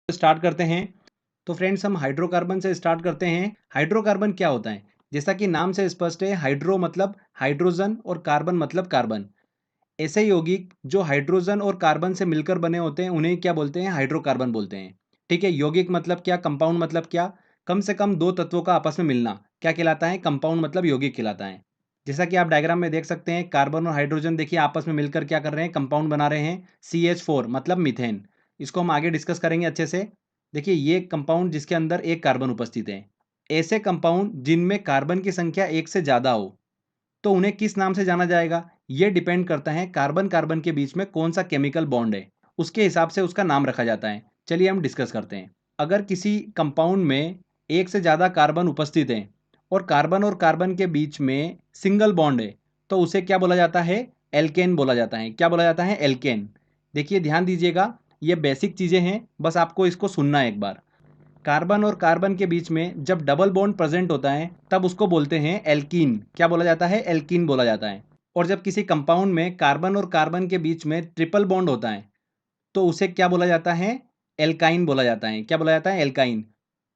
Start करते हैं। तो फ्रेंड्स हम हाइड्रोकार्बन से स्टार्ट करते हैं। हाइड्रोकार्बन क्या होता है? जैसा कि नाम से स्पष्ट है, हाइड्रो मतलब हाइड्रोजन और कार्बन मतलब कार्बन। ऐसे यौगिक जो हाइड्रोजन और कार्बन से मिलकर बने होते हैं उन्हें क्या बोलते हैं? हाइड्रोकार्बन बोलते हैं। ठीक है, यौगिक मतलब क्या, कंपाउंड मतलब क्या? कम से कम दो तत्वों का आपस में मिलना क्या कहलाता है? कंपाउंड मतलब यौगिक कहलाता है। जैसा कि आप डायग्राम में देख सकते हैं, कार्बन और हाइड्रोजन देखिए आपस में मिलकर क्या कर रहे हैं? कंपाउंड बना रहे हैं, CH4 मतलब मीथेन। इसको हम आगे डिस्कस करेंगे अच्छे से। देखिए ये कंपाउंड जिसके अंदर एक कार्बन उपस्थित है। ऐसे कंपाउंड जिनमें कार्बन की संख्या एक से ज्यादा हो तो उन्हें किस नाम से जाना जाएगा? ये डिपेंड करता है कार्बन कार्बन के बीच में कौन सा केमिकल बॉन्ड है, उसके हिसाब से उसका नाम रखा जाता है। चलिए हम डिस्कस करते हैं। अगर किसी कंपाउंड में एक से ज़्यादा कार्बन उपस्थित है और कार्बन के बीच में सिंगल बॉन्ड है तो उसे क्या बोला जाता है? एल्केन बोला जाता है। क्या बोला जाता है? एल्केन। देखिए ध्यान दीजिएगा, ये बेसिक चीज़ें हैं, बस आपको इसको सुनना है एक बार। कार्बन और कार्बन के बीच में जब डबल बॉन्ड प्रेजेंट होता है तब उसको बोलते हैं एल्कीन। क्या बोला जाता है? एल्कीन बोला जाता है। और जब किसी कंपाउंड में कार्बन और कार्बन के बीच में ट्रिपल बॉन्ड होता है तो उसे क्या बोला जाता है? एल्काइन बोला जाता है। क्या बोला जाता है? एल्काइन।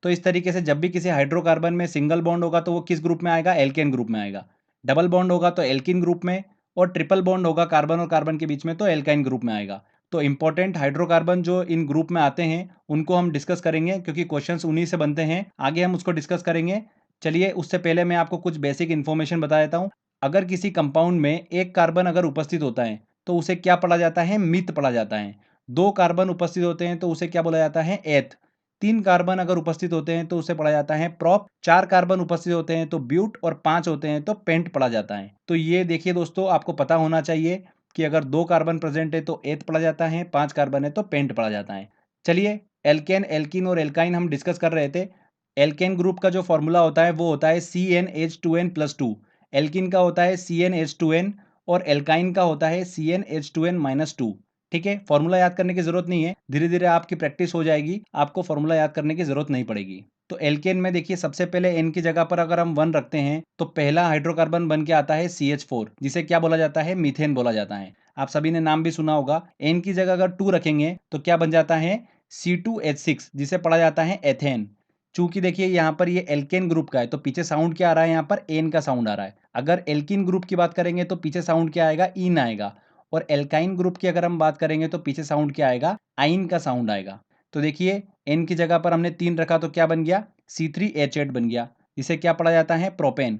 तो इस तरीके से जब भी किसी हाइड्रोकार्बन में सिंगल बॉन्ड होगा तो वो किस ग्रुप में आएगा? एल्केन ग्रुप में आएगा। डबल बॉन्ड होगा तो एल्कीन ग्रुप में, और ट्रिपल बॉन्ड होगा कार्बन और कार्बन के बीच में तो एल्काइन ग्रुप में आएगा। तो इंपॉर्टेंट हाइड्रोकार्बन जो इन ग्रुप में आते हैं उनको हम डिस्कस करेंगे क्योंकि क्वेश्चंस उन्हीं से बनते हैं। आगे हम उसको डिस्कस करेंगे। चलिए उससे पहले मैं आपको कुछ बेसिक इन्फॉर्मेशन बता देता हूँ। अगर किसी कंपाउंड में एक कार्बन अगर उपस्थित होता है तो उसे क्या पढ़ा जाता है? मिथ पढ़ा जाता है। दो कार्बन उपस्थित होते हैं तो उसे क्या बोला जाता है? एथ। तीन कार्बन अगर उपस्थित होते हैं तो उसे पढ़ा जाता है प्रॉप। चार कार्बन उपस्थित होते हैं तो ब्यूट, और पांच होते हैं तो पेंट पढ़ा जाता है। तो ये देखिए दोस्तों, आपको पता होना चाहिए कि अगर दो कार्बन प्रेजेंट है तो एथ पढ़ा जाता है, पांच कार्बन है तो पेंट पढ़ा जाता है। चलिए एल्केन, एल्कीन और एल्काइन हम डिस्कस कर रहे थे। एल्केन ग्रुप का जो फॉर्मूला होता है वो होता है CnH2n+2। एल्कीन का होता है CnH2n और एल्काइन का होता है CnH2n-2। ठीक है, फॉर्मूला याद करने की जरूरत नहीं है, धीरे धीरे आपकी प्रैक्टिस हो जाएगी, आपको फॉर्मूला याद करने की जरूरत नहीं पड़ेगी। तो एल्केन में देखिए सबसे पहले एन की जगह पर अगर हम 1 रखते हैं तो पहला हाइड्रोकार्बन बन के आता है CH4, जिसे क्या बोला जाता है? मीथेन बोला जाता है। आप सभी ने नाम भी सुना होगा। एन की जगह अगर 2 रखेंगे तो क्या बन जाता है? C2H6, जिसे पढ़ा जाता है एथेन। चूंकि देखिए यहाँ पर ये एल्केन ग्रुप का है तो पीछे साउंड क्या आ रहा है? यहाँ पर एन का साउंड आ रहा है। अगर एल्किन ग्रुप की बात करेंगे तो पीछे साउंड क्या आएगा? इन आएगा। और एल्काइन ग्रुप की अगर हम बात करेंगे तो पीछे साउंड क्या आएगा? आइन का साउंड आएगा। तो देखिए एन की जगह पर हमने 3 रखा तो क्या बन गया? C3H8 बन गया, जिसे क्या पढ़ा जाता है? प्रोपेन।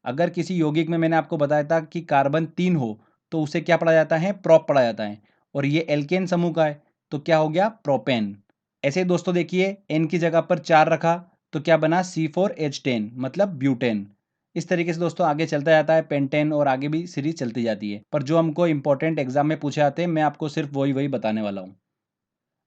अगर किसी यौगिक में मैंने आपको बताया था कि कार्बन 3 हो तो उसे क्या पढ़ा जाता है? प्रोप पढ़ा जाता है। और ये एल्केन समूह का है तो क्या हो गया? प्रोपेन। ऐसे ही दोस्तों देखिए एन की जगह पर 4 रखा तो क्या बना? C4H10 मतलब ब्यूटेन। इस तरीके से दोस्तों आगे चलता जाता है पेंटेन, और आगे भी सीरीज चलती जाती है, पर जो हमको इंपॉर्टेंट एग्जाम में पूछे आते हैं मैं आपको सिर्फ वही वही बताने वाला हूँ।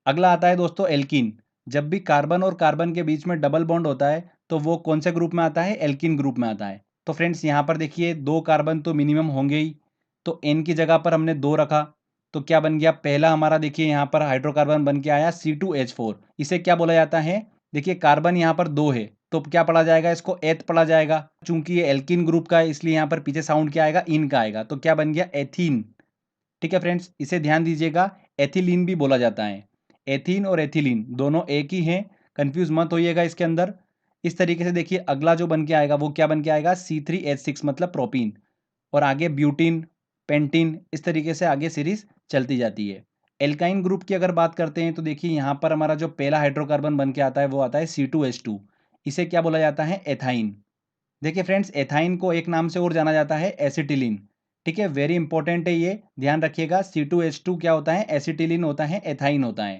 अगला आता है दोस्तों एल्कीन। जब भी कार्बन और कार्बन के बीच में डबल बॉन्ड होता है तो वो कौन से ग्रुप में आता है? एल्कीन ग्रुप में आता है। तो फ्रेंड्स यहाँ पर देखिए दो कार्बन तो मिनिमम होंगे ही, तो एन की जगह पर हमने 2 रखा तो क्या बन गया? पहला हमारा देखिए यहाँ पर हाइड्रोकार्बन बन के आया C2H4। इसे क्या बोला जाता है? देखिए कार्बन यहाँ पर 2 है तो क्या पढ़ा जाएगा? इसको एथ पढ़ा जाएगा। चूंकि ये एल्कीन ग्रुप का है इसलिए यहाँ पर पीछे साउंड क्या आएगा? इन का आएगा। तो क्या बन गया? एथीन। ठीक है फ्रेंड्स, इसे ध्यान दीजिएगा, एथिलीन भी बोला जाता है। एथीन और एथिलीन दोनों एक ही हैं, कंफ्यूज मत होइएगा इसके अंदर। इस तरीके से देखिए अगला जो बन के आएगा वो क्या बन के आएगा? C3H6 मतलब प्रोपीन। और आगे ब्यूटीन, पेंटीन, इस तरीके से आगे सीरीज चलती जाती है। एल्काइन ग्रुप की अगर बात करते हैं तो देखिए यहाँ पर हमारा जो पहला हाइड्रोकार्बन बन के आता है वो आता है C2H2। इसे क्या बोला जाता है? एथाइन। देखिए फ्रेंड्स एथाइन को एक नाम से और जाना जाता है एसिटिलीन। ठीक है, वेरी इंपॉर्टेंट है ये, ध्यान रखिएगा। C2H2 क्या होता है? एसिटिलीन होता है, एथाइन होता है।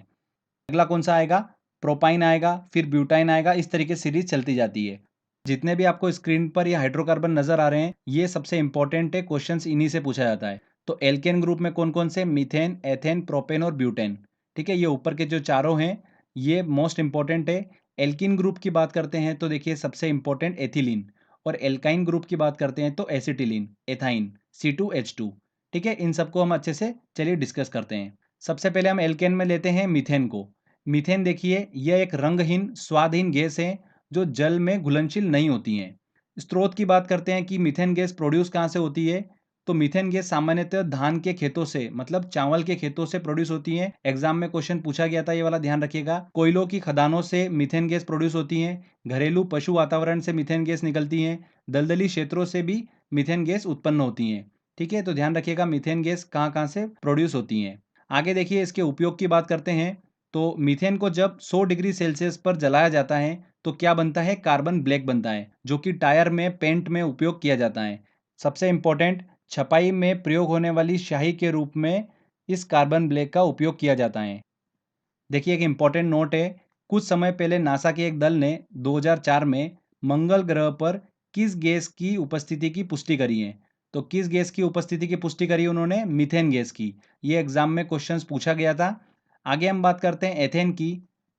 अगला कौन सा आएगा? प्रोपाइन आएगा, फिर ब्यूटाइन आएगा, इस तरीके से सीरीज चलती जाती है। जितने भी आपको स्क्रीन पर ये हाइड्रोकार्बन नजर आ रहे हैं ये सबसे इंपॉर्टेंट है, क्वेश्चंस इन्हीं से पूछा जाता है। तो एल्केन ग्रुप में कौन कौन से? मीथेन, एथेन, प्रोपेन और ब्यूटेन। ठीक है, ये ऊपर के जो चारों हैं ये मोस्ट इंपॉर्टेंट है। एल्किन ग्रुप की बात करते हैं तो देखिए सबसे इंपॉर्टेंट एथिलीन, और एल्काइन ग्रुप की बात करते हैं तो एसिटिलीन, एथाइन, C2H2। ठीक है, इन सबको हम अच्छे से चलिए डिस्कस करते हैं। सबसे पहले हम एल्केन में लेते हैं मीथेन को। मीथेन देखिए यह एक रंगहीन स्वादहीन गैस है जो जल में घुलनशील नहीं होती हैं। स्रोत की बात करते हैं कि मीथेन गैस प्रोड्यूस कहाँ से होती है? तो मीथेन गैस सामान्यतः धान के खेतों से मतलब चावल के खेतों से प्रोड्यूस होती है। एग्जाम में क्वेश्चन पूछा गया था, ये वाला ध्यान रखिएगा। कोयलों की खदानों से मीथेन गैस प्रोड्यूस होती है। घरेलू पशु वातावरण से मीथेन गैस निकलती है। दलदली क्षेत्रों से भी मीथेन गैस उत्पन्न होती है। ठीक है, तो ध्यान रखिएगा मीथेन गैस कहाँ कहाँ से प्रोड्यूस होती है। आगे देखिए इसके उपयोग की बात करते हैं। तो मीथेन को जब 100 डिग्री सेल्सियस पर जलाया जाता है तो क्या बनता है, कार्बन ब्लैक बनता है, जो कि टायर में पेंट में उपयोग किया जाता है। सबसे इंपॉर्टेंट, छपाई में प्रयोग होने वाली स्याही के रूप में इस कार्बन ब्लैक का उपयोग किया जाता है। देखिए एक इंपॉर्टेंट नोट है, कुछ समय पहले नासा के एक दल ने 2004 में मंगल ग्रह पर किस गैस की उपस्थिति की पुष्टि करी है। तो किस गैस की उपस्थिति की पुष्टि करी उन्होंने, मीथेन गैस की। ये एग्जाम में क्वेश्चंस पूछा गया था। आगे हम बात करते हैं एथेन की।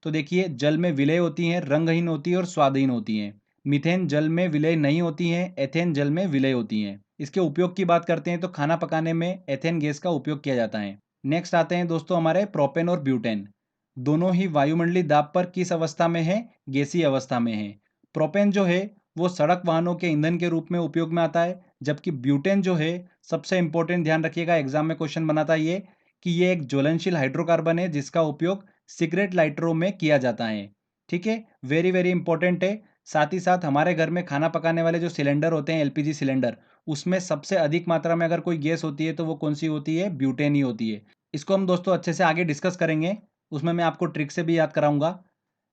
तो देखिए जल में विलय होती हैं, रंगहीन होती है और स्वादहीन होती हैं। मीथेन जल में विलय नहीं होती हैं, एथेन जल में विलय होती हैं। इसके उपयोग की बात करते हैं तो खाना पकाने में एथेन गैस का उपयोग किया जाता है। नेक्स्ट आते हैं दोस्तों हमारे प्रोपेन और ब्यूटेन। दोनों ही वायुमंडलीय दाब पर किस अवस्था में है, गैसीय अवस्था में है। प्रोपेन जो है वो सड़क वाहनों के ईंधन के रूप में उपयोग में आता है, जबकि ब्यूटेन जो है, सबसे इंपॉर्टेंट ध्यान रखिएगा, एग्जाम में क्वेश्चन बनाता है ये कि ये एक ज्वलनशील हाइड्रोकार्बन है जिसका उपयोग सिगरेट लाइटरों में किया जाता है। ठीक है, वेरी वेरी इंपॉर्टेंट है। साथ ही साथ हमारे घर में खाना पकाने वाले जो सिलेंडर होते हैं, एलपीजी सिलेंडर, उसमें सबसे अधिक मात्रा में अगर कोई गैस होती है तो वो कौन सी होती है, ब्यूटेन ही होती है। इसको हम दोस्तों अच्छे से आगे डिस्कस करेंगे, उसमें मैं आपको ट्रिक से भी याद कराऊंगा।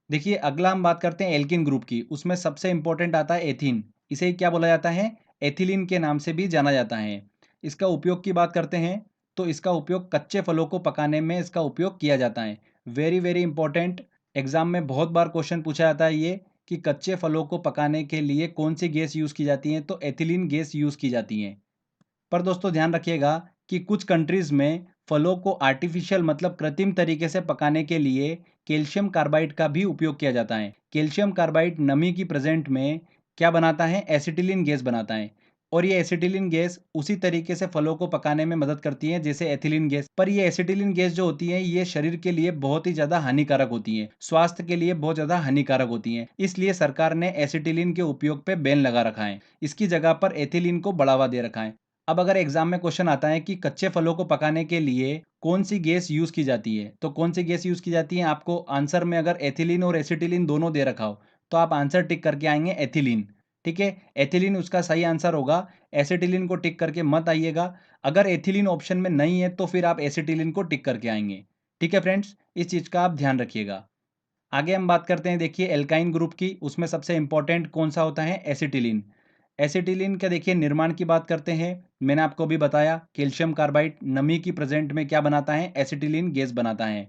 देखिए अगला हम बात करते हैं एल्किन ग्रुप की। उसमें सबसे इंपॉर्टेंट आता है एथीन। इसे क्या बोला जाता है, एथिलीन के नाम से भी जाना जाता है। इसका उपयोग की बात करते हैं तो इसका उपयोग कच्चे फलों को पकाने में इसका उपयोग किया जाता है। वेरी वेरी इंपॉर्टेंट, एग्जाम में बहुत बार क्वेश्चन पूछा जाता है ये कि कच्चे फलों को पकाने के लिए कौन सी गैस यूज की जाती है, तो एथिलीन गैस यूज की जाती है। पर दोस्तों ध्यान रखिएगा कि कुछ कंट्रीज में फलों को आर्टिफिशियल मतलब कृत्रिम तरीके से पकाने के लिए कैल्शियम कार्बाइड का भी उपयोग किया जाता है। कैल्शियम कार्बाइड नमी की प्रेजेंट में क्या बनाता है, एसिटिलीन गैस बनाता है। और ये एसिटिलीन गैस उसी तरीके से फलों को पकाने में मदद करती है जैसे एथिलीन गैस। पर ये एसिटिलीन गैस जो होती है ये शरीर के लिए बहुत ही ज्यादा हानिकारक होती है, स्वास्थ्य के लिए बहुत ज्यादा हानिकारक होती है। इसलिए सरकार ने एसिटिलीन के उपयोग पे बैन लगा रखा है, इसकी जगह पर एथिलीन को बढ़ावा दे रखा है। अब अगर एग्जाम में क्वेश्चन आता है कि कच्चे फलों को पकाने के लिए कौन सी गैस यूज की जाती है, तो कौन सी गैस यूज की जाती है, आपको आंसर में अगर एथिलीन और एसिटिलीन दोनों दे रखा हो तो आप आंसर टिक करके आएंगे एथिलीन। ठीक है, एथिलीन उसका सही आंसर होगा। एसिटिलीन को टिक करके मत आइएगा। अगर एथिलीन ऑप्शन में नहीं है तो फिर आप एसिटिलीन को टिक करके आएंगे। ठीक है फ्रेंड्स, इस चीज का आप ध्यान रखिएगा। आगे हम बात करते हैं देखिए एल्काइन ग्रुप की। उसमें सबसे इंपॉर्टेंट कौन सा होता है, एसिटिलीन। एसिटिलीन का देखिए निर्माण की बात करते हैं। मैंने आपको भी बताया कैल्शियम कार्बाइड नमी की प्रेजेंट में क्या बनाता है, एसिटिलीन गैस बनाता है।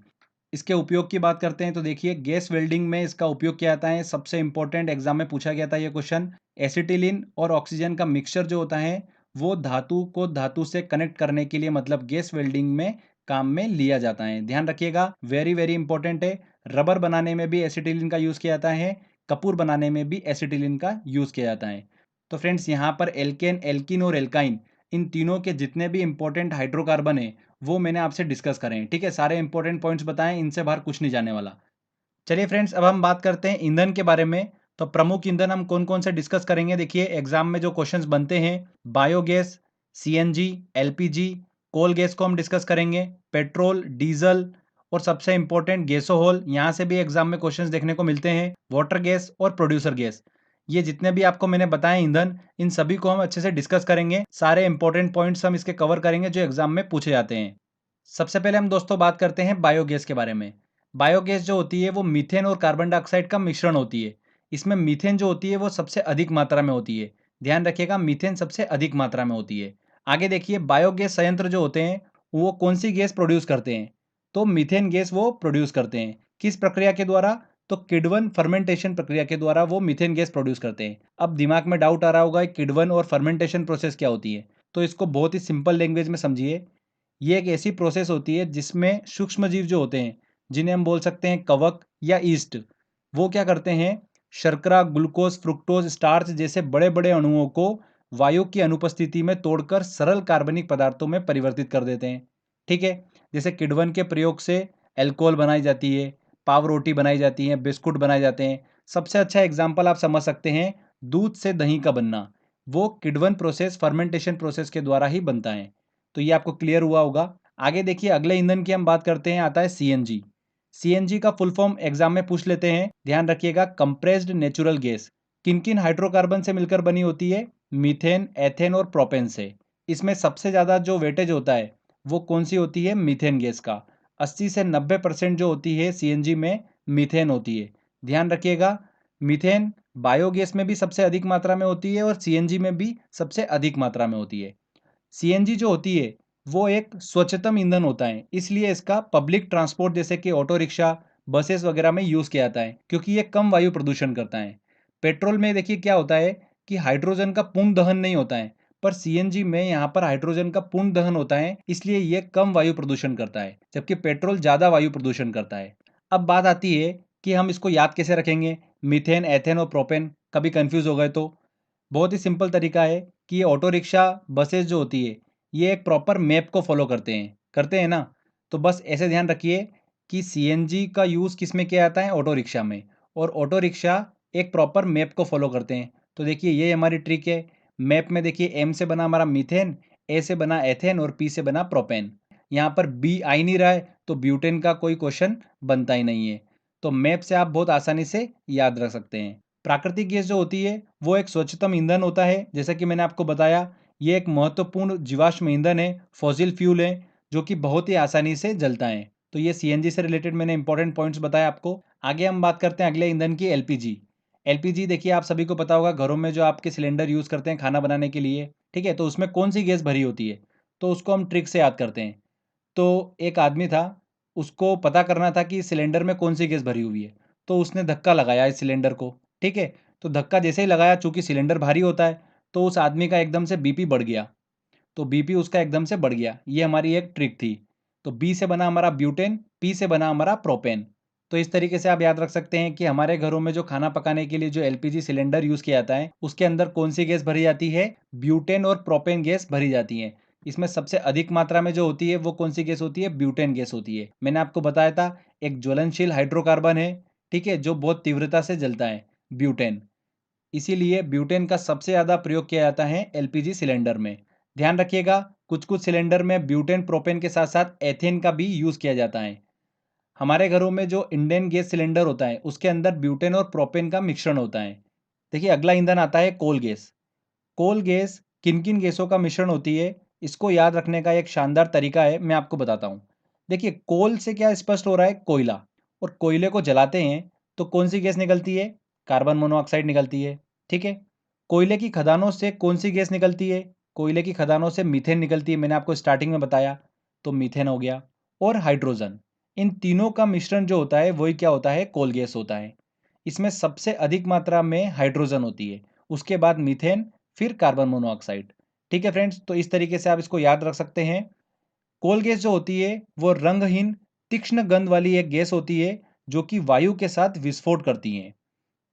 इसके उपयोग की बात करते हैं तो देखिए गैस वेल्डिंग में इसका उपयोग किया जाता है। सबसे इंपॉर्टेंट एग्जाम में पूछा गया था ये क्वेश्चन। एसिटिलीन और ऑक्सीजन का मिक्सचर जो होता है वो धातु को धातु से कनेक्ट करने के लिए मतलब गैस वेल्डिंग में काम में लिया जाता है। ध्यान रखिएगा, वेरी वेरी इंपॉर्टेंट है। रबर बनाने में भी एसिटिलीन का यूज किया जाता है, कपूर बनाने में भी एसिटिलीन का यूज किया जाता है। तो फ्रेंड्स यहाँ पर एल्केन, एल्किन और एल्काइन, इन तीनों के जितने भी इंपॉर्टेंट हाइड्रोकार्बन है वो मैंने आपसे डिस्कस करें। ठीक है, सारे इंपॉर्टेंट पॉइंट्स बताएं, इनसे बाहर कुछ नहीं जाने वाला। चलिए फ्रेंड्स अब हम बात करते हैं ईंधन के बारे में। तो प्रमुख ईंधन हम कौन कौन से डिस्कस करेंगे, देखिए एग्जाम में जो क्वेश्चंस बनते हैं, biogas, CNG, LPG, coal gas को हम डिस्कस करेंगे, पेट्रोल, डीजल और सबसे इंपॉर्टेंट गैसोहोल, यहाँ से भी एग्जाम में क्वेश्चंस देखने को मिलते हैं, वाटर गैस और प्रोड्यूसर गैस। ये जितने भी आपको मैंने बताए ईंधन, इन सभी को हम अच्छे से डिस्कस करेंगे। सारे इंपॉर्टेंट पॉइंट्स हम इसके कवर करेंगे जो एग्जाम में पूछे जाते हैं। सबसे पहले हम दोस्तों बात करते हैं बायोगैस के बारे में। बायोगैस जो होती है वो मीथेन और कार्बन डाइऑक्साइड का मिश्रण होती है। इसमें मीथेन जो होती है वो सबसे अधिक मात्रा में होती है। ध्यान रखिएगा, मीथेन सबसे अधिक मात्रा में होती है। आगे देखिए बायोगैस संयंत्र जो होते हैं वो कौन सी गैस प्रोड्यूस करते हैं, तो मीथेन गैस वो प्रोड्यूस करते हैं। किस प्रक्रिया के द्वारा, तो किडवन फर्मेंटेशन प्रक्रिया के द्वारा वो मीथेन गैस प्रोड्यूस करते हैं। अब दिमाग में डाउट आ रहा होगा किडवन और फर्मेंटेशन प्रोसेस क्या होती है, तो इसको बहुत ही सिंपल लैंग्वेज में समझिए। ये एक ऐसी प्रोसेस होती है जिसमें सूक्ष्म जीव जो होते हैं, जिन्हें हम बोल सकते हैं कवक या ईस्ट, वो क्या करते हैं, शर्करा, ग्लूकोज, फ्रुक्टोज, स्टार्च जैसे बड़े बड़े अणुओं को वायु की अनुपस्थिति में तोड़कर सरल कार्बनिक पदार्थों में परिवर्तित कर देते हैं। ठीक है, जैसे किण्वन के प्रयोग से एल्कोहल बनाई जाती है, पाव रोटी बनाई जाती है, बिस्कुट बनाए जाते हैं। सबसे अच्छा एग्जाम्पल आप समझ सकते हैं दूध से दही का बनना। वो किण्वन प्रोसेस, फर्मेंटेशन प्रोसेस के द्वारा ही बनता है। तो ये आपको क्लियर हुआ होगा। आगे देखिए, अगले ईंधन की हम बात करते हैं, आता है सीएनजी। सीएनजी का फुल फॉर्म एग्जाम में पूछ लेते हैं, ध्यान रखिएगा। कंप्रेस्ड नेचुरल गैस किन किन हाइड्रोकार्बन से मिलकर बनी होती है? मीथेन, एथेन और प्रोपेन से। इसमें सबसे ज़्यादा जो वेटेज होता है वो कौन सी होती है? मीथेन गैस का। 80 से 90% जो होती है सीएनजी में मीथेन होती है। ध्यान रखिएगा, मीथेन बायोगैस में भी सबसे अधिक मात्रा में होती है और सीएनजी में भी सबसे अधिक मात्रा में होती है। सीएनजी जो होती है वो एक स्वच्छतम ईंधन होता है, इसलिए इसका पब्लिक ट्रांसपोर्ट जैसे कि ऑटो रिक्शा, बसेस वगैरह में यूज़ किया जाता है, क्योंकि ये कम वायु प्रदूषण करता है। पेट्रोल में देखिए क्या होता है कि हाइड्रोजन का पूर्ण दहन नहीं होता है, पर सीएनजी में यहाँ पर हाइड्रोजन का पूर्ण दहन होता है, इसलिए ये कम वायु प्रदूषण करता है, जबकि पेट्रोल ज़्यादा वायु प्रदूषण करता है। अब बात आती है कि हम इसको याद कैसे रखेंगे, मीथेन, एथेन और प्रोपेन। कभी कंफ्यूज हो गए तो बहुत ही सिंपल तरीका है कि ये ऑटो रिक्शा, बसेस जो होती है, ये एक प्रॉपर मैप को फॉलो करते हैं ना। तो बस ऐसे ध्यान रखिए कि सीएनजी का यूज़ किस में किया जाता है? ऑटो रिक्शा में। और ऑटो रिक्शा एक प्रॉपर मैप को फॉलो करते हैं। तो देखिए ये हमारी ट्रिक है। मैप में देखिए, एम से बना हमारा मीथेन, ए से बना एथेन और पी से बना प्रोपेन। यहाँ पर बी आ ही नहीं रहा है, तो ब्यूटेन का कोई क्वेश्चन बनता ही नहीं है। तो मैप से आप बहुत आसानी से याद रख सकते हैं। प्राकृतिक गैस जो होती है वो एक स्वच्छतम ईंधन होता है, जैसा कि मैंने आपको बताया। ये एक महत्वपूर्ण जीवाश्म ईंधन है, फॉसिल फ्यूल है, जो कि बहुत ही आसानी से जलता है। तो ये सीएनजी से रिलेटेड मैंने इंपॉर्टेंट पॉइंट्स बताया आपको। आगे हम बात करते हैं अगले ईंधन की, एलपीजी। एलपीजी देखिए, आप सभी को पता होगा, घरों में जो आपके सिलेंडर यूज़ करते हैं खाना बनाने के लिए, ठीक है, तो उसमें कौन सी गैस भरी होती है? तो उसको हम ट्रिक से याद करते हैं। तो एक आदमी था, उसको पता करना था कि सिलेंडर में कौन सी गैस भरी हुई है। तो उसने धक्का लगाया इस सिलेंडर को, ठीक है। तो धक्का जैसे ही लगाया, चूंकि सिलेंडर भारी होता है, तो उस आदमी का एकदम से बीपी बढ़ गया। तो बीपी उसका एकदम से बढ़ गया। ये हमारी एक ट्रिक थी। तो बी से बना हमारा ब्यूटेन, पी से बना हमारा प्रोपेन। तो इस तरीके से आप याद रख सकते हैं कि हमारे घरों में जो खाना पकाने के लिए जो एलपीजी सिलेंडर यूज़ किया जाता है, उसके अंदर कौन सी गैस भरी जाती है? ब्यूटेन और प्रोपेन गैस भरी जाती है। इसमें सबसे अधिक मात्रा में जो होती है वो कौन सी गैस होती है? ब्यूटेन गैस होती है। मैंने आपको बताया था, एक ज्वलनशील हाइड्रोकार्बन है, ठीक है, जो बहुत तीव्रता से जलता है, ब्यूटेन। इसीलिए ब्यूटेन का सबसे ज़्यादा प्रयोग किया जाता है एलपीजी सिलेंडर में। ध्यान रखिएगा, कुछ कुछ सिलेंडर में ब्यूटेन, प्रोपेन के साथ साथ एथेन का भी यूज़ किया जाता है। हमारे घरों में जो इंडेन गैस सिलेंडर होता है, उसके अंदर ब्यूटेन और प्रोपेन का मिश्रण होता है। देखिए, अगला ईंधन आता है कोल गैस। कोल गैस किन किन गैसों का मिश्रण होती है, इसको याद रखने का एक शानदार तरीका है, मैं आपको बताता हूँ। देखिए, कोल से क्या स्पष्ट हो रहा है? कोयला। और कोयले को जलाते हैं तो कौन सी गैस निकलती है? कार्बन मोनोऑक्साइड निकलती है, ठीक है। कोयले की खदानों से कौन सी गैस निकलती है? कोयले की खदानों से मीथेन निकलती है, मैंने आपको स्टार्टिंग में बताया। तो मीथेन हो गया। और हाइड्रोजन, इन तीनों का मिश्रण जो होता है वही क्या होता है? कोल गैस होता है। इसमें सबसे अधिक मात्रा में हाइड्रोजन होती है, उसके बाद मीथेन, फिर कार्बन मोनोऑक्साइड। ठीक है फ्रेंड्स, तो इस तरीके से आप इसको याद रख सकते हैं। कोल गैस जो होती है वो रंगहीन, तीक्ष्ण गंध वाली एक गैस होती है, जो कि वायु के साथ विस्फोट करती है।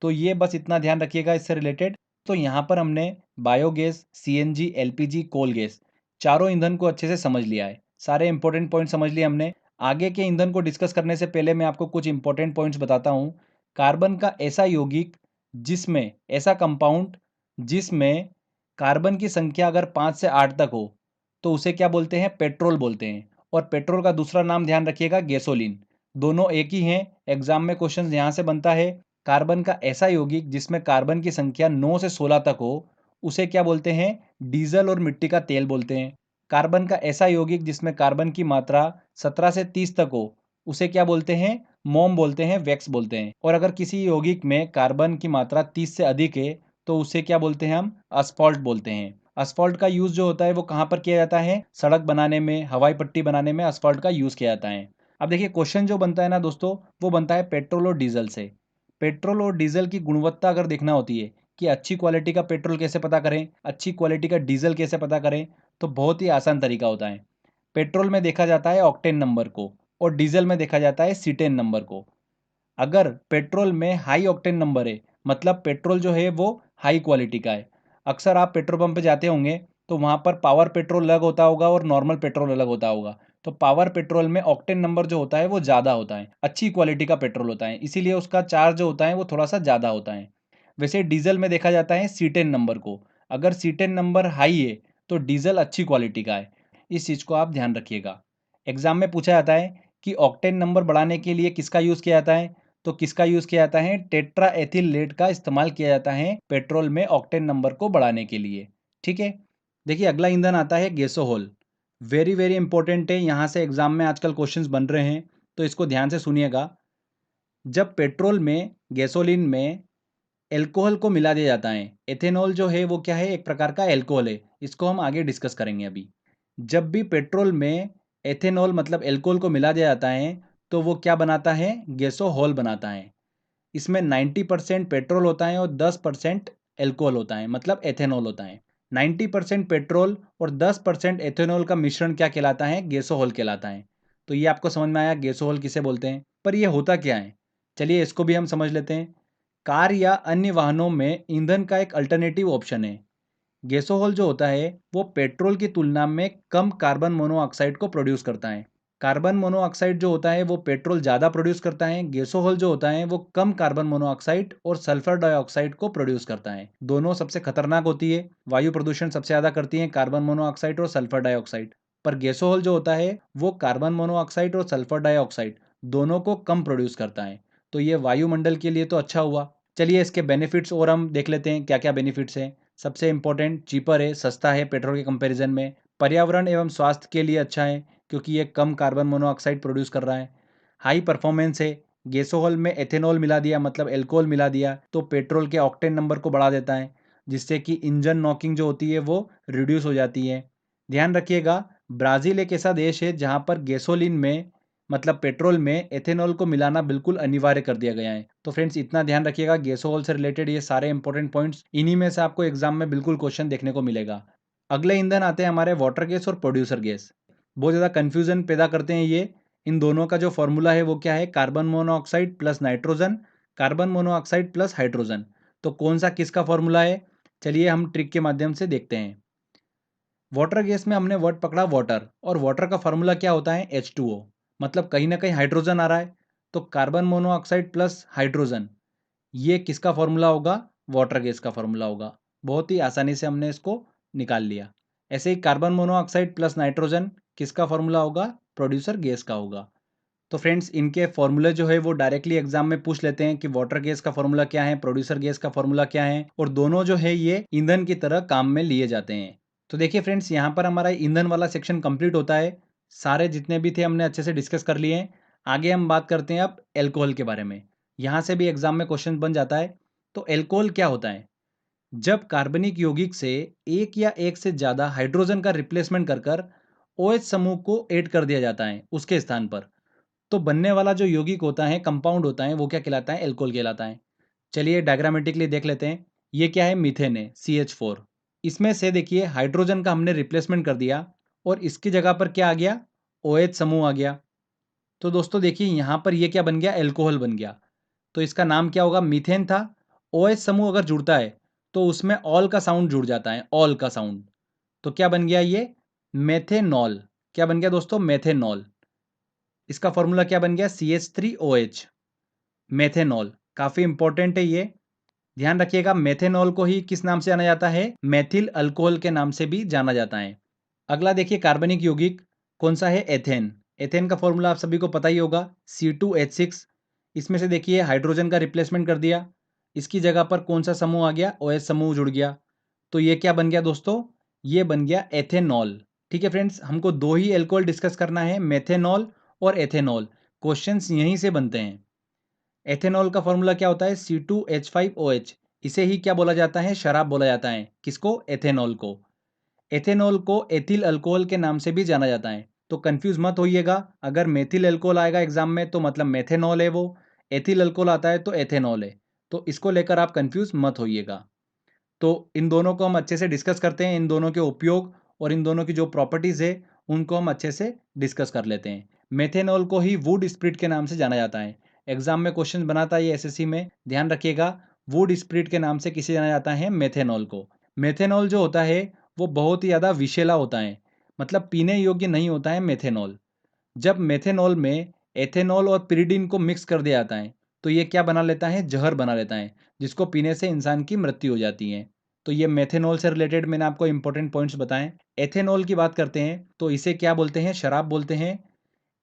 तो ये बस इतना ध्यान रखिएगा इससे रिलेटेड। तो यहाँ पर हमने biogas, CNG, LPG, coal gas, चारों ईंधन को अच्छे से समझ लिया है। सारे इंपॉर्टेंट पॉइंट समझ लिए हमने। आगे के ईंधन को डिस्कस करने से पहले मैं आपको कुछ इंपॉर्टेंट पॉइंट्स बताता हूँ। कार्बन का ऐसा यौगिक, जिसमें ऐसा कंपाउंड जिसमें कार्बन की संख्या अगर 5 से 8 तक हो, तो उसे क्या बोलते हैं? पेट्रोल बोलते हैं। और पेट्रोल का दूसरा नाम ध्यान रखिएगा, गैसोलीन। दोनों एक ही हैं। एग्जाम में क्वेश्चन यहाँ से बनता है। कार्बन का ऐसा यौगिक जिसमें कार्बन की संख्या 9 से 16 तक हो, उसे क्या बोलते हैं? डीजल और मिट्टी का तेल बोलते हैं। कार्बन का ऐसा यौगिक जिसमें कार्बन की मात्रा 17 से 30 तक हो, उसे क्या बोलते हैं? मोम बोलते हैं, वैक्स बोलते हैं। और अगर किसी यौगिक में कार्बन की मात्रा 30 से अधिक है, तो उसे क्या बोलते हैं? हम असफॉल्ट बोलते हैं। असफॉल्ट का यूज जो होता है वो कहाँ पर किया जाता है? सड़क बनाने में, हवाई पट्टी बनाने में असफॉल्ट का यूज किया जाता है। अब देखिए, क्वेश्चन जो बनता है ना दोस्तों, वो बनता है पेट्रोल और डीजल से। पेट्रोल और डीजल की गुणवत्ता अगर देखना होती है कि अच्छी क्वालिटी का पेट्रोल कैसे पता करें, अच्छी क्वालिटी का डीजल कैसे पता करें, तो बहुत ही आसान तरीका होता है। पेट्रोल में देखा जाता है ऑक्टेन नंबर को, और डीजल में देखा जाता है सीटेन नंबर को। अगर पेट्रोल में हाई ऑक्टेन नंबर है, मतलब पेट्रोल जो है वो हाई क्वालिटी का है। अक्सर आप पेट्रोल पंप पे जाते होंगे, तो वहाँ पर पावर पेट्रोल अलग होता होगा और नॉर्मल पेट्रोल अलग होता होगा। तो पावर पेट्रोल में ऑक्टेन नंबर जो होता है वो ज़्यादा होता है, अच्छी क्वालिटी का पेट्रोल होता है, इसीलिए उसका चार्ज जो होता है वो थोड़ा सा ज़्यादा होता है। वैसे डीजल में देखा जाता है सीटेन नंबर को। अगर C10 नंबर हाई है तो डीजल अच्छी क्वालिटी का है। इस चीज़ को आप ध्यान रखिएगा। एग्जाम में पूछा जाता है कि ऑक्टेन नंबर बढ़ाने के लिए किसका यूज़ किया जाता है, तो किसका यूज़ किया जाता है, टेट्रा एथिल लेड का इस्तेमाल किया जाता है पेट्रोल में ऑक्टेन नंबर को बढ़ाने के लिए। ठीक है, देखिए अगला ईंधन आता है गैसोहोल। वेरी वेरी इंपॉर्टेंट है, यहाँ से एग्जाम में आजकल क्वेश्चंस बन रहे हैं, तो इसको ध्यान से सुनिएगा। जब पेट्रोल में, गैसोलीन में एल्कोहल को मिला दिया जाता है, एथेनॉल जो है वो क्या है, एक प्रकार का एल्कोहल है, इसको हम आगे डिस्कस करेंगे अभी। जब भी पेट्रोल में एथेनॉल मतलब एल्कोहल को मिला दिया जाता है तो वो क्या बनाता है, गैसोहॉल बनाता है। इसमें 90% पेट्रोल होता है और 10% एल्कोहल होता है, मतलब एथेनॉल होता है। 90% पेट्रोल और 10% एथेनॉल का मिश्रण क्या कहलाता है, गैसोहॉल कहलाता है। तो ये आपको समझ में आया गैसोहॉल किसे बोलते हैं। पर ये होता क्या है, चलिए इसको भी हम समझ लेते हैं। कार या अन्य वाहनों में ईंधन का एक अल्टरनेटिव ऑप्शन है। गैसोहॉल जो होता है वो पेट्रोल की तुलना में कम कार्बन मोनोऑक्साइड को प्रोड्यूस करता है। कार्बन मोनोऑक्साइड जो होता है वो पेट्रोल ज़्यादा प्रोड्यूस करता है, गैसोहॉल जो होता है वो कम कार्बन मोनोऑक्साइड और सल्फर डाइऑक्साइड को प्रोड्यूस करता है। दोनों सबसे खतरनाक होती है, वायु प्रदूषण सबसे ज़्यादा करती है कार्बन मोनोऑक्साइड और सल्फर डाइऑक्साइड। पर गैसोहॉल जो होता है वो कार्बन मोनोऑक्साइड और सल्फर डाइऑक्साइड दोनों को कम प्रोड्यूस करता है। तो ये वायुमंडल के लिए तो अच्छा हुआ। चलिए इसके बेनिफिट्स और हम देख लेते हैं क्या क्या बेनिफिट्स हैं। सबसे इंपॉर्टेंट, चीपर है, सस्ता है पेट्रोल के कंपैरिजन में। पर्यावरण एवं स्वास्थ्य के लिए अच्छा है क्योंकि ये कम कार्बन मोनोऑक्साइड प्रोड्यूस कर रहा है। हाई परफॉर्मेंस है, गैसोहॉल में एथेनॉल मिला दिया मतलब एल्कोहल मिला दिया तो पेट्रोल के ऑक्टेन नंबर को बढ़ा देता है, जिससे कि इंजन नॉकिंग जो होती है वो रिड्यूस हो जाती है। ध्यान रखिएगा, ब्राज़ील एक ऐसा देश है जहाँ पर गैसोलीन में मतलब पेट्रोल में एथेनॉल को मिलाना बिल्कुल अनिवार्य कर दिया गया है। तो फ्रेंड्स इतना ध्यान रखिएगा, गैसोहॉल से रिलेटेड ये सारे इंपॉर्टेंट पॉइंट्स, इन्हीं में से आपको एग्जाम में बिल्कुल क्वेश्चन देखने को मिलेगा। अगले ईंधन आते हैं हमारे वाटर गैस और प्रोड्यूसर गैस। बहुत ज़्यादा कन्फ्यूजन पैदा करते हैं ये। इन दोनों का जो फॉर्मूला है वो क्या है, carbon monoxide plus nitrogen, carbon monoxide plus hydrogen. तो कौन सा किसका फॉर्मूला है, चलिए हम ट्रिक के माध्यम से देखते हैं। वाटर गैस में हमने वर्ड पकड़ा वाटर, और वाटर का फार्मूला क्या होता है, H2O। मतलब कहीं ना कहीं हाइड्रोजन आ रहा है, तो कार्बन मोनोऑक्साइड प्लस हाइड्रोजन, ये किसका फार्मूला होगा, वाटर गैस का फार्मूला होगा। बहुत ही आसानी से हमने इसको निकाल लिया। ऐसे ही कार्बन मोनोऑक्साइड प्लस नाइट्रोजन किसका फार्मूला होगा, प्रोड्यूसर गैस का होगा। तो फ्रेंड्स इनके फॉर्मूले जो है वो डायरेक्टली एग्जाम में पूछ लेते हैं कि वाटर गैस का फॉर्मूला क्या है, प्रोड्यूसर गैस का फॉर्मूला क्या है, और दोनों जो है ये ईंधन की तरह काम में लिए जाते हैं। तो देखिए फ्रेंड्स, यहाँ पर हमारा ईंधन वाला सेक्शन कंप्लीट होता है। सारे जितने भी थे हमने अच्छे से डिस्कस कर लिए हैं। आगे हम बात करते हैं अब एल्कोहल के बारे में। यहाँ से भी एग्जाम में क्वेश्चन बन जाता है। तो एल्कोहल क्या होता है, जब कार्बनिक यौगिक से एक या एक से ज़्यादा हाइड्रोजन का रिप्लेसमेंट कर कर OH समूह को ऐड कर दिया जाता है उसके स्थान पर, तो बनने वाला जो यौगिक होता है, कंपाउंड होता है, वो क्या कहलाता है, एल्कोहल कहलाता है। चलिए डायग्रामेटिकली देख लेते हैं। ये क्या है, मीथेन है, CH4। इसमें से देखिए हाइड्रोजन का हमने रिप्लेसमेंट कर दिया और इसकी जगह पर क्या आ गया, OH समूह आ गया। तो दोस्तों देखिए यहाँ पर ये क्या बन गया, एल्कोहल बन गया। तो इसका नाम क्या होगा, मीथेन था। OH समूह अगर जुड़ता है तो उसमें ऑल का साउंड जुड़ जाता है, ऑल का साउंड। तो क्या बन गया ये, मेथेनॉल। क्या बन गया दोस्तों, मेथेनॉल। इसका फॉर्मूला क्या बन गया, CH3OH, मेथेनॉल। काफी इंपॉर्टेंट है ये, ध्यान रखिएगा। मेथेनॉल को ही किस नाम से जाना जाता है, मेथिल अल्कोहल के नाम से भी जाना जाता है। अगला देखिए कार्बनिक यौगिक कौन सा है, एथेन। एथेन का फॉर्मूला आप सभी को पता ही होगा, C2H6। इसमें से देखिए हाइड्रोजन का रिप्लेसमेंट कर दिया, इसकी जगह पर कौन सा समूह आ गया, OH समूह जुड़ गया। तो ये क्या बन गया दोस्तों, ये बन गया एथेनॉल। ठीक है फ्रेंड्स, हमको दो ही एल्कोहल डिस्कस करना है, मेथेनॉल और एथेनॉल। क्वेश्चंस यहीं से बनते हैं। एथेनॉल का फॉर्मूला क्या होता है, C2H5OH। इसे ही क्या बोला जाता है, शराब बोला जाता है। किसको, एथेनॉल को। एथेनॉल को एथिल अल्कोहल के नाम से भी जाना जाता है। तो कंफ्यूज मत होइएगा, अगर मेथिल अल्कोहल आएगा एग्जाम में तो मतलब मेथेनॉल है वो, एथिल अल्कोहल आता है तो एथेनॉल है। तो इसको लेकर आप कंफ्यूज मत होइएगा। तो इन दोनों को हम अच्छे से डिस्कस करते हैं, इन दोनों के उपयोग और इन दोनों की जो प्रॉपर्टीज़ है उनको हम अच्छे से डिस्कस कर लेते हैं। मेथेनॉल को ही वुड स्प्रिट के नाम से जाना जाता है। एग्जाम में क्वेश्चन बनाता है ये SSC में, ध्यान रखिएगा। वुड स्प्रिट के नाम से किसे जाना जाता है, मेथेनॉल को। मेथेनॉल जो होता है वो बहुत ही ज़्यादा विषैला होता है, मतलब पीने योग्य नहीं होता है मेथेनॉल। जब मेथेनॉल में एथेनॉल और पिरिडिन को मिक्स कर दिया जाता है तो ये क्या बना लेता है, जहर बना लेता है, जिसको पीने से इंसान की मृत्यु हो जाती है। तो ये मेथेनॉल से रिलेटेड मैंने आपको इंपॉर्टेंट पॉइंट्स बताएं। एथेनॉल की बात करते हैं तो इसे क्या बोलते हैं, शराब बोलते हैं।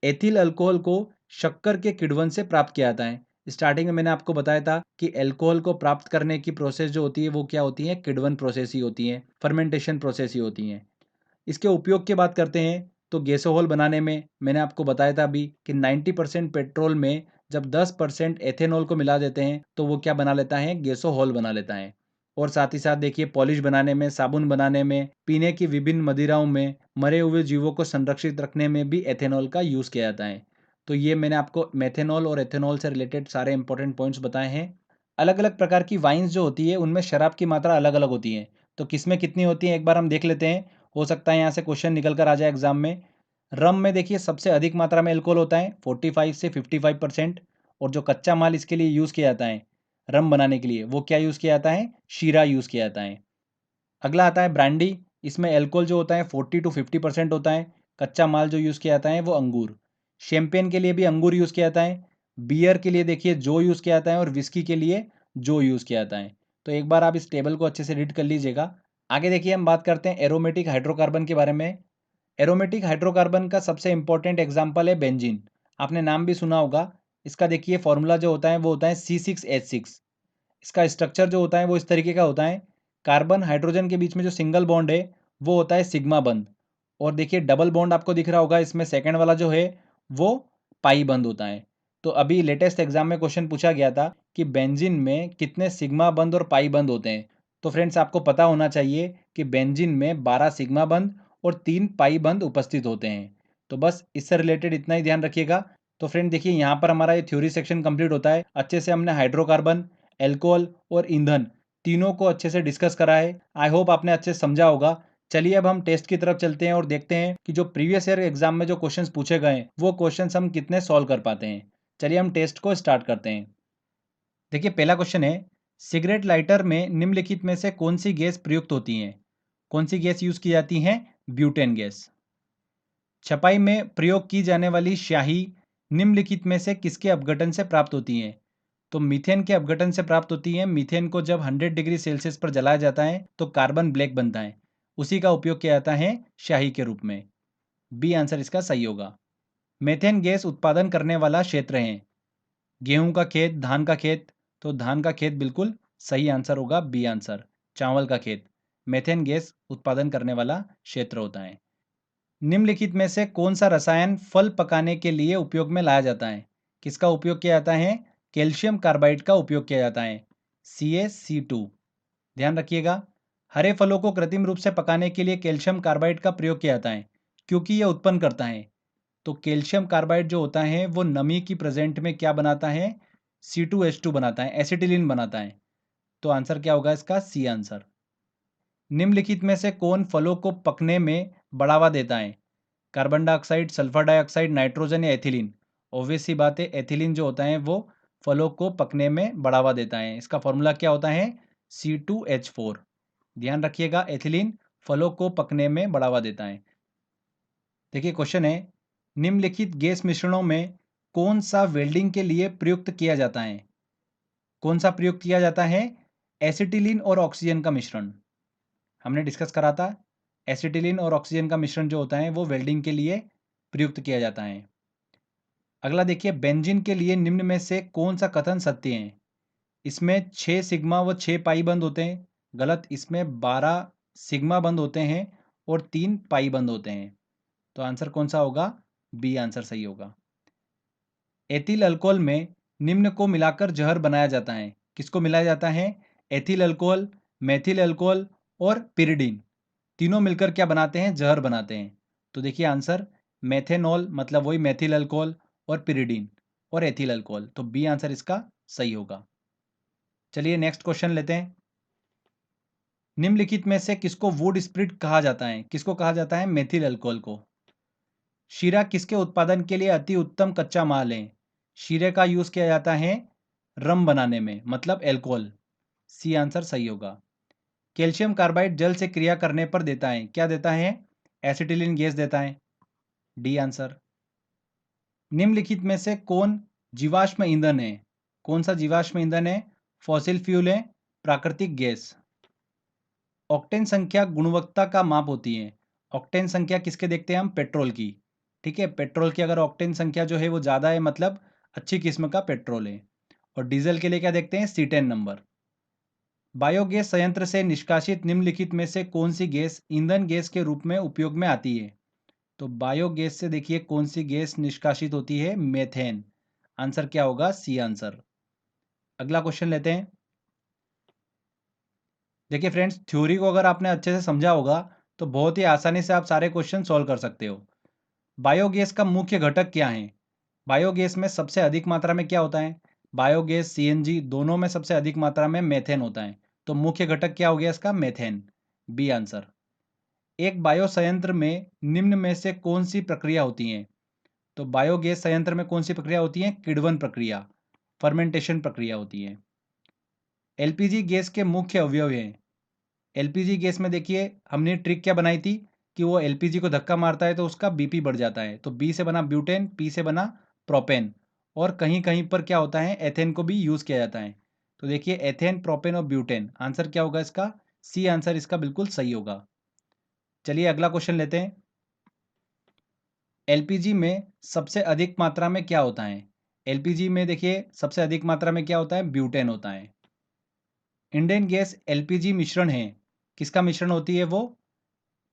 एथिल अल्कोहल को शक्कर के किण्वन से प्राप्त किया जाता है। स्टार्टिंग में मैंने आपको बताया था कि अल्कोहल को प्राप्त करने की प्रोसेस जो होती है वो क्या होती है, किण्वन प्रोसेस ही होती है, फर्मेंटेशन प्रोसेस ही होती है। इसके उपयोग की बात करते हैं तो गैसोहॉल बनाने में मैंने आपको बताया था अभी कि 90% पेट्रोल में जब 10% एथेनॉल को मिला देते हैं तो वो क्या बना लेता है, गैसोहॉल बना लेता है। और साथ ही साथ देखिए पॉलिश बनाने में, साबुन बनाने में, पीने की विभिन्न मदिराओं में, मरे हुए जीवों को संरक्षित रखने में भी एथेनॉल का यूज़ किया जाता है। तो ये मैंने आपको मेथेनॉल और एथेनॉल से रिलेटेड सारे इंपॉर्टेंट पॉइंट्स बताए हैं। अलग अलग प्रकार की वाइन्स जो होती है उनमें शराब की मात्रा अलग अलग होती है, तो किसमें कितनी होती है एक बार हम देख लेते हैं। हो सकता है यहाँ से क्वेश्चन निकल कर आ जाए एग्जाम में। रम में देखिए सबसे अधिक मात्रा में अल्कोहल होता है 45 से 55%। और जो कच्चा माल इसके लिए यूज़ किया जाता है रम बनाने के लिए वो क्या यूज़ किया जाता है, शीरा यूज़ किया जाता है। अगला आता है ब्रांडी। इसमें अल्कोहल जो होता है 40 to 50% होता है। कच्चा माल जो यूज़ किया जाता है वो अंगूर। शैंपेन के लिए भी अंगूर यूज़ किया जाता है। बियर के लिए देखिए जो यूज़ किया जाता है, और विस्की के लिए जो यूज़ किया जाता है। तो एक बार आप इस टेबल को अच्छे से रीड कर लीजिएगा। आगे देखिए हम बात करते हैं एरोमेटिक हाइड्रोकार्बन के बारे में। एरोमेटिक हाइड्रोकार्बन का सबसे इंपॉर्टेंट एग्जाम्पल है बेंजीन। आपने नाम भी सुना होगा। इसका देखिए फॉर्मूला जो होता है वो होता है C6H6। इसका स्ट्रक्चर जो होता है वो इस तरीके का होता है। कार्बन हाइड्रोजन के बीच में जो सिंगल बॉन्ड है वो होता है सिग्मा बंध। और देखिए डबल बॉन्ड आपको दिख रहा होगा, इसमें सेकंड वाला जो है वो पाई बंध होता है। तो अभी लेटेस्ट एग्जाम में क्वेश्चन पूछा गया था कि बेंजीन में कितने सिग्मा बंध और पाई बंध होते हैं। तो फ्रेंड्स आपको पता होना चाहिए कि बेंजीन में 12 सिग्मा बंध और 3 पाई बंध उपस्थित होते हैं। तो बस इससे रिलेटेड इतना ही ध्यान रखिएगा। तो फ्रेंड देखिए यहाँ पर हमारा ये थ्योरी सेक्शन कंप्लीट होता है। अच्छे से हमने हाइड्रोकार्बन, एल्कोहल और ईंधन तीनों को अच्छे से डिस्कस करा है। आई होप आपने अच्छे से समझा होगा। चलिए अब हम टेस्ट की तरफ चलते हैं और देखते हैं कि जो प्रीवियस ईयर एग्जाम में जो क्वेश्चंस पूछे गए हैं वो क्वेश्चंस हम कितने सॉल्व कर पाते हैं। चलिए हम टेस्ट को स्टार्ट करते हैं। देखिए पहला क्वेश्चन है, सिगरेट लाइटर में निम्नलिखित में से कौन सी गैस प्रयुक्त होती है। कौन सी गैस यूज की जाती है, ब्यूटेन गैस। छपाई में प्रयोग की जाने वाली स्याही निम्नलिखित में से किसके अपघटन से प्राप्त होती है। तो मीथेन के अपघटन से प्राप्त होती है। मीथेन को जब 100 डिग्री सेल्सियस पर जलाया जाता है तो कार्बन ब्लैक बनता है, उसी का उपयोग किया जाता है स्याही के रूप में। बी आंसर इसका सही होगा। मेथेन गैस उत्पादन करने वाला क्षेत्र है गेहूं का खेत, धान का खेत। तो धान का खेत बिल्कुल सही आंसर होगा, बी आंसर। चावल का खेत मेथेन गैस उत्पादन करने वाला क्षेत्र होता है। निम्नलिखित में से कौन सा रसायन फल पकाने के लिए उपयोग में लाया जाता है। किसका उपयोग किया जाता है, कैल्शियम कार्बाइड का उपयोग किया जाता है, CaC2। ध्यान रखिएगा, हरे फलों को कृत्रिम रूप से पकाने के लिए कैल्शियम कार्बाइड का प्रयोग किया जाता है क्योंकि यह उत्पन्न करता है। तो कैल्शियम कार्बाइड जो होता है वो नमी की प्रेजेंट में क्या बनाता है, C2H2 बनाता है, एसिटिलीन बनाता है। तो आंसर क्या होगा इसका, सी आंसर। निम्नलिखित में से कौन फलों को पकने में बढ़ावा देता है। Carbon dioxide, sulphur dioxide, nitrogen या एथिलीन। ऑब्वियस सी बात है, एथिलीन जो होता है वो फलों को पकने में बढ़ावा देता है। इसका फॉर्मूला क्या होता है, C2H4। ध्यान रखिएगा, एथिलीन फलों को पकने में बढ़ावा देता है। देखिए क्वेश्चन है, निम्नलिखित गैस मिश्रणों में कौन सा वेल्डिंग के लिए प्रयुक्त किया जाता है। कौन सा प्रयुक्त किया जाता है, एसिटिलीन और ऑक्सीजन का मिश्रण। हमने डिस्कस करा था, एसिटिलीन और ऑक्सीजन का मिश्रण जो होता है वो वेल्डिंग के लिए प्रयुक्त किया जाता है। अगला देखिए, बेंजीन के लिए निम्न में से कौन सा कथन सत्य है। इसमें 6 सिग्मा व 6 पाई बंद होते हैं, गलत। इसमें 12 सिग्मा बंद होते हैं और 3 पाई बंद होते हैं। तो आंसर कौन सा होगा, बी आंसर सही होगा। एथिल अल्कोहल में निम्न को मिलाकर जहर बनाया जाता है। किसको मिलाया जाता है, एथिल अल्कोहल, मेथिल अल्कोहल और पिरिडीन। तीनों मिलकर क्या बनाते हैं, जहर बनाते हैं। तो देखिए आंसर, मेथेनॉल मतलब वही मेथिल अल्कोहल, और पिरिडीन और एथिल अल्कोहल। तो बी आंसर इसका सही होगा। चलिए नेक्स्ट क्वेश्चन लेते हैं। निम्नलिखित में से किसको वुड स्प्रिट कहा जाता है। किसको कहा जाता है, मेथिल अल्कोहल को। शीरा किसके उत्पादन के लिए अति उत्तम कच्चा माल है। शीरे का यूज किया जाता है रम बनाने में, मतलब एल्कोहल। सी आंसर सही होगा। कैल्शियम कार्बाइड जल से क्रिया करने पर देता है, क्या देता है, एसिटिलीन गैस देता है। D answer. निम्नलिखित में से कौन जीवाश्म ईंधन है। कौन सा जीवाश्म ईंधन है, फॉसिल फ्यूल है, प्राकृतिक गैस। ऑक्टेन संख्या गुणवत्ता का माप होती है। ऑक्टेन संख्या किसके देखते हैं हम? पेट्रोल की। ठीक है, पेट्रोल की अगर ऑक्टेन संख्या जो है वो ज़्यादा है मतलब अच्छी किस्म का पेट्रोल है। और डीजल के लिए क्या देखते हैं? C10 number. बायोगैस संयंत्र से निष्कासित निम्नलिखित में से कौन सी गैस ईंधन गैस के रूप में उपयोग में आती है? तो बायोगैस से देखिए कौन सी गैस निष्कासित होती है? मेथेन। आंसर क्या होगा? C answer. अगला क्वेश्चन लेते हैं। देखिए फ्रेंड्स, थ्योरी को अगर आपने अच्छे से समझा होगा तो बहुत ही आसानी से आप सारे क्वेश्चन सॉल्व कर सकते हो। बायोगैस का मुख्य घटक क्या है? बायोगैस में सबसे अधिक मात्रा में क्या होता है? बायोगैस, सीएनजी दोनों में सबसे अधिक मात्रा में मेथेन होता है। तो मुख्य घटक क्या हो गया इसका? मेथेन। B answer. एक बायो संयंत्र में निम्न में से कौन सी प्रक्रिया होती है? तो बायोगैस संयंत्र में कौन सी प्रक्रिया होती है? किण्वन प्रक्रिया, फर्मेंटेशन प्रक्रिया होती है। एलपीजी गैस के मुख्य अवयव हैं। एलपीजी गैस में देखिए हमने ट्रिक क्या बनाई थी कि वो एलपीजी को धक्का मारता है तो उसका बीपी बढ़ जाता है। तो बी से बना ब्यूटेन, पी से बना प्रोपेन, और कहीं कहीं पर क्या होता है? एथेन को भी यूज किया जाता है। तो देखिए एथेन, प्रोपेन और ब्यूटेन। आंसर क्या होगा इसका? सी आंसर इसका बिल्कुल सही होगा। चलिए अगला क्वेश्चन लेते हैं। एलपीजी में सबसे अधिक मात्रा में क्या होता है? एलपीजी में देखिए सबसे अधिक मात्रा में क्या होता है? ब्यूटेन होता है। इंडियन गैस एलपीजी मिश्रण है। किसका मिश्रण होती है वो?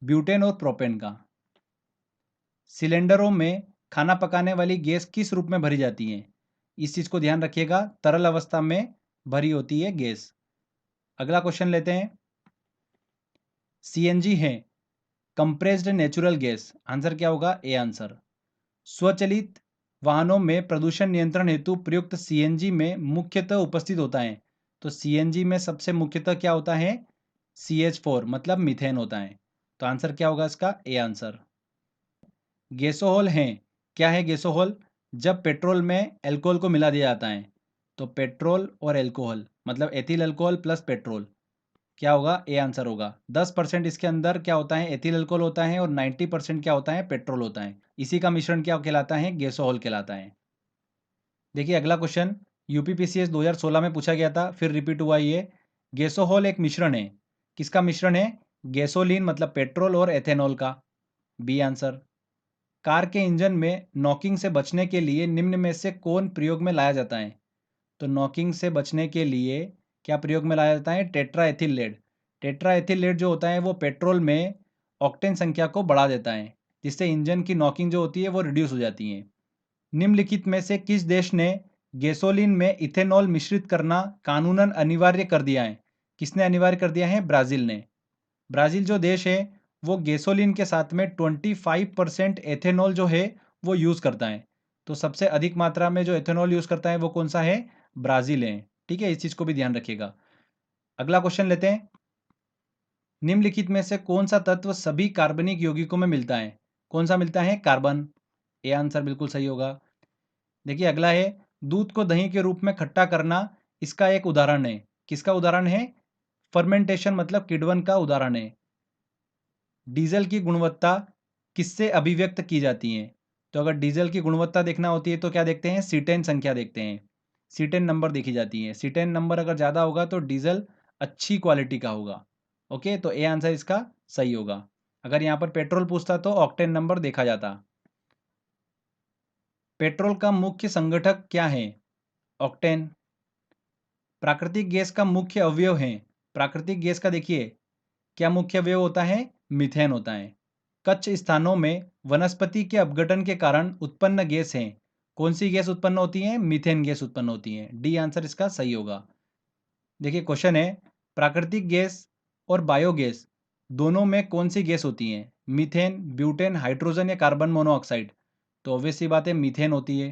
ब्यूटेन और प्रोपेन का। सिलेंडरों में खाना पकाने वाली गैस किस रूप में भरी जाती है? इस चीज को ध्यान रखिएगा, तरल अवस्था में भरी होती है गैस। अगला क्वेश्चन लेते हैं। सीएनजी है कंप्रेस्ड नेचुरल गैस। आंसर क्या होगा? A answer. स्वचालित वाहनों में प्रदूषण नियंत्रण हेतु प्रयुक्त सीएनजी में मुख्यतः उपस्थित होता है। तो सीएनजी में सबसे मुख्यतः क्या होता है? CH4 मतलब मीथेन होता है। तो आंसर क्या होगा इसका? A answer. गैसोहॉल हैं। क्या है गैसोहॉल? जब पेट्रोल में अल्कोहल को मिला दिया जाता है। तो पेट्रोल और अल्कोहल मतलब एथिल अल्कोहल प्लस पेट्रोल, क्या होगा? ए आंसर होगा। 10% इसके अंदर क्या होता है? एथिल अल्कोहल होता है और 90% क्या होता है? पेट्रोल होता है। इसी का मिश्रण क्या कहलाता है? गैसोहॉल कहलाता है। देखिए अगला क्वेश्चन यूपीपीसीएस 2016 में पूछा गया था, फिर रिपीट हुआ ये। गैसोहॉल एक मिश्रण है। किसका मिश्रण है? गैसोलीन मतलब पेट्रोल और एथेनॉल का। B answer. कार के इंजन में नॉकिंग से बचने के लिए निम्न में से कौन प्रयोग में लाया जाता है? तो नॉकिंग से बचने के लिए क्या प्रयोग में लाया जाता है? Tetra ethyl lead. Tetra ethyl lead जो होता है वो पेट्रोल में ऑक्टेन संख्या को बढ़ा देता है, जिससे इंजन की नॉकिंग जो होती है वो रिड्यूस हो जाती है। निम्नलिखित में से किस देश ने गैसोलीन में इथेनॉल मिश्रित करना कानूनन अनिवार्य कर दिया है? किसने अनिवार्य कर दिया है? ब्राजील ने। ब्राजील जो देश है वो गैसोलीन के साथ में 25% एथेनॉल जो है वो यूज करता है। तो सबसे अधिक मात्रा में जो एथेनॉल यूज करता है वो कौन सा है? ब्राजील है। ठीक है, इस चीज को भी ध्यान रखिएगा। अगला क्वेश्चन लेते हैं। निम्नलिखित में से कौन सा तत्व सभी कार्बनिक यौगिकों में मिलता है? कौन सा मिलता है? कार्बन। ए आंसर बिल्कुल सही होगा। देखिए अगला है, दूध को दही के रूप में खट्टा करना इसका एक उदाहरण है। किसका उदाहरण है? फर्मेंटेशन मतलब किण्वन का उदाहरण है। डीजल की गुणवत्ता किससे अभिव्यक्त की जाती है? तो अगर डीजल की गुणवत्ता देखना होती है तो क्या देखते हैं? C10 संख्या देखते हैं। C10 नंबर देखी जाती है। C10 नंबर अगर ज़्यादा होगा तो डीजल अच्छी क्वालिटी का होगा। ओके, तो ए आंसर इसका सही होगा। अगर यहाँ पर पेट्रोल पूछता तो ऑक्टेन नंबर देखा जाता। पेट्रोल का मुख्य संगठक क्या है? ऑक्टेन। प्राकृतिक गैस का मुख्य अवयव है। प्राकृतिक गैस का देखिए क्या मुख्य अवयव होता है? मीथेन होता है। कच्छ स्थानों में वनस्पति के अपघटन के कारण उत्पन्न गैस है। कौन सी गैस उत्पन्न होती है? मीथेन गैस उत्पन्न होती है। डी आंसर इसका सही होगा। देखिए क्वेश्चन है, प्राकृतिक गैस और बायोगैस दोनों में कौन सी गैस होती है? मीथेन, ब्यूटेन, हाइड्रोजन या कार्बन मोनोऑक्साइड? तो ऑब्वियस सी बात है मीथेन होती है।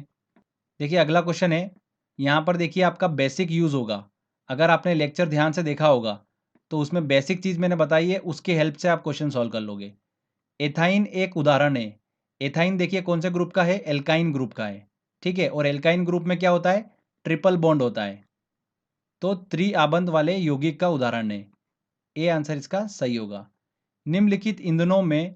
देखिए अगला क्वेश्चन है, यहाँ पर देखिए आपका बेसिक यूज होगा। अगर आपने लेक्चर ध्यान से देखा होगा तो उसमें बेसिक चीज मैंने बताई है, उसकी हेल्प से आप क्वेश्चन सॉल्व कर लोगे। एथाइन एक उदाहरण है। एथाइन देखिए कौन से ग्रुप का है? एल्काइन ग्रुप का है। ठीक है, और एल्काइन ग्रुप में क्या होता है? ट्रिपल बॉन्ड होता है। तो त्रिआबंध वाले यौगिक का उदाहरण है। ए आंसर इसका सही होगा। निम्नलिखित ईंधनों में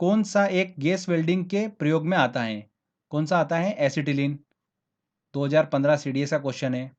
कौन सा एक गैस वेल्डिंग के प्रयोग में आता है? कौन सा आता है? एसिटिलीन। 2015 सीडीएस का क्वेश्चन है।